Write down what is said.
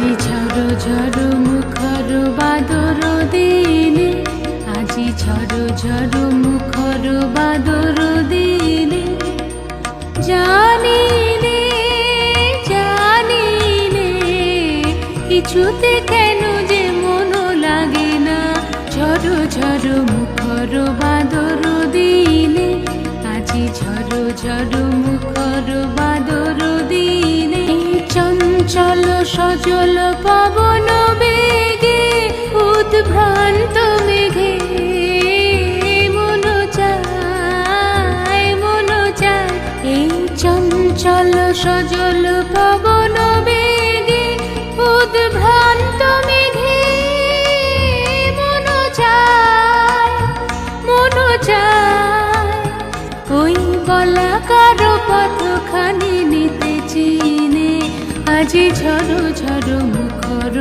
আজি ঝড় ঝড় মুখর বাদর দিনে, আজি ঝড় ঝড় মুখর বাদর দিনে, জানি নে জানি নে কিছুতে কেন যে মন লাগে না। ঝড় ঝড় মুখর বাদর দিনে, আজি ঝড় ঝড় মুখর বাদর দিনে, চঞ্চল সজল পবন বেগে উদ্ভ্রান্ত মেঘে মন চায় মন চায়। এই চঞ্চল সজল পবন বেগে উদ্ভ্রান্ত মেঘে মন চায় মন চায়। ওই বলাকার পথখানি নিতে চিনে, আজি ঝড় ঝড় মুখর